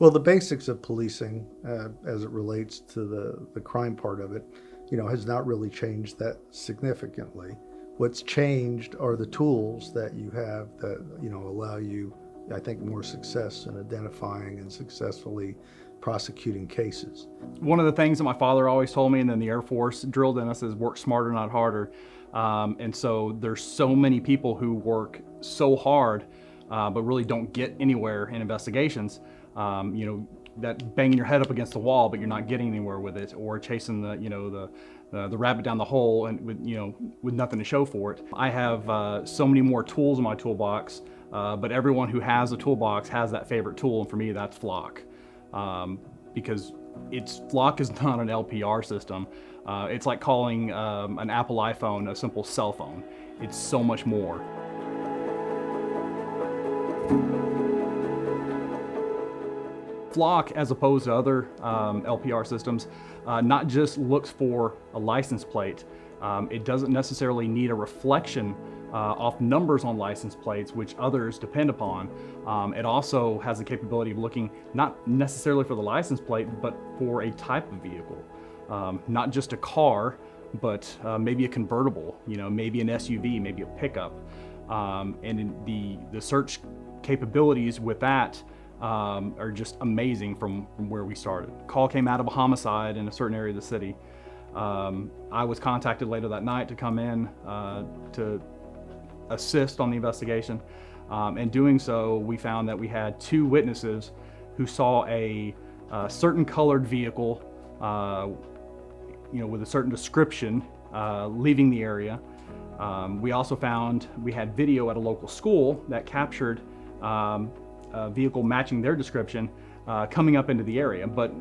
Well, the basics of policing, as it relates to the crime part of it, has not really changed that significantly. What's changed are the tools that you have that, allow you, I think, more success in identifying and successfully prosecuting cases. One of the things that my father always told me, and then the Air Force drilled in us, is work smarter, not harder. And so there's so many people who work so hard, but really don't get anywhere in investigations. That banging your head up against the wall, but you're not getting anywhere with it, or chasing the rabbit down the hole and with nothing to show for it. I have so many more tools in my toolbox, but everyone who has a toolbox has that favorite tool, and for me, that's Flock. Because Flock is not an LPR system. It's like calling an Apple iPhone a simple cell phone. It's so much more. Flock, as opposed to other LPR systems, not just looks for a license plate. It doesn't necessarily need a reflection off numbers on license plates, which others depend upon. It also has the capability of looking not necessarily for the license plate, but for a type of vehicle. Not just a car, but maybe a convertible, maybe an SUV, maybe a pickup. And the search capabilities with that are just amazing from where we started. Call came out of a homicide in a certain area of the city. I was contacted later that night to come in to assist on the investigation. And doing so, we found that we had 2 witnesses who saw a certain colored vehicle, with a certain description, leaving the area. We also found we had video at a local school that captured a vehicle matching their description coming up into the area, but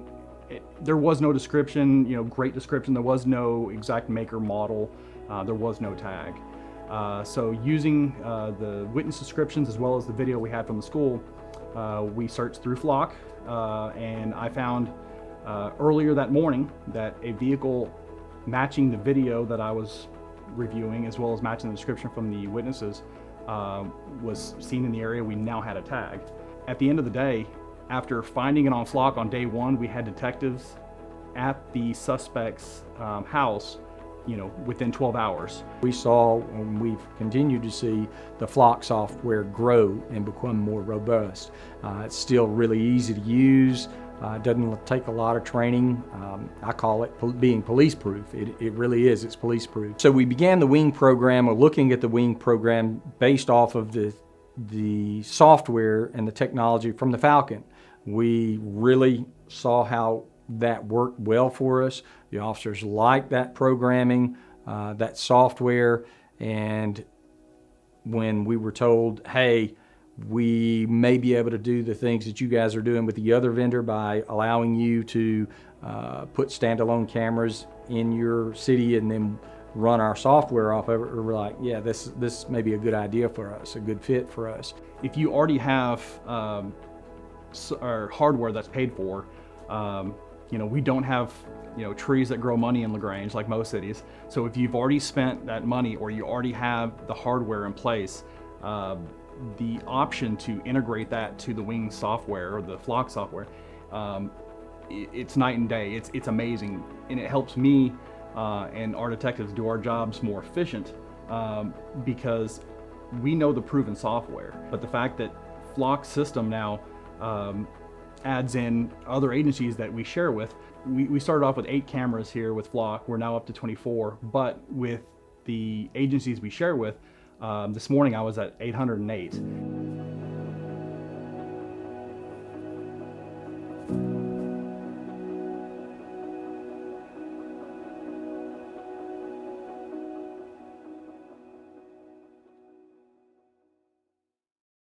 there was no description, great description. There was no exact make or model. There was no tag. So using the witness descriptions as well as the video we had from the school, we searched through Flock, and I found earlier that morning that a vehicle matching the video that I was reviewing, as well as matching the description from the witnesses, was seen in the area. We now had a tag. At the end of the day, after finding it on Flock on day 1, we had detectives at the suspect's house, within 12 hours. We saw, and we've continued to see, the Flock software grow and become more robust. It's still really easy to use. It doesn't take a lot of training. I call it being police-proof. It really is. It's police-proof. So we began the wing program, or looking at the wing program, based off of the software and the technology from the Falcon. We really saw how that worked well for us. The officers liked that programming, that software, and when we were told, hey, we may be able to do the things that you guys are doing with the other vendor by allowing you to put standalone cameras in your city and then run our software off of it, we're like, yeah, this may be a good idea for us, a good fit for us. If you already have hardware that's paid for, we don't have trees that grow money in LaGrange like most cities. So if you've already spent that money, or you already have the hardware in place, the option to integrate that to the Wing software or the Flock software, it's night and day. It's amazing, and it helps me and our detectives do our jobs more efficient, because we know the proven software. But the fact that Flock's system now adds in other agencies that we share with. We started off with 8 cameras here with Flock. We're now up to 24, but with the agencies we share with, this morning I was at 808.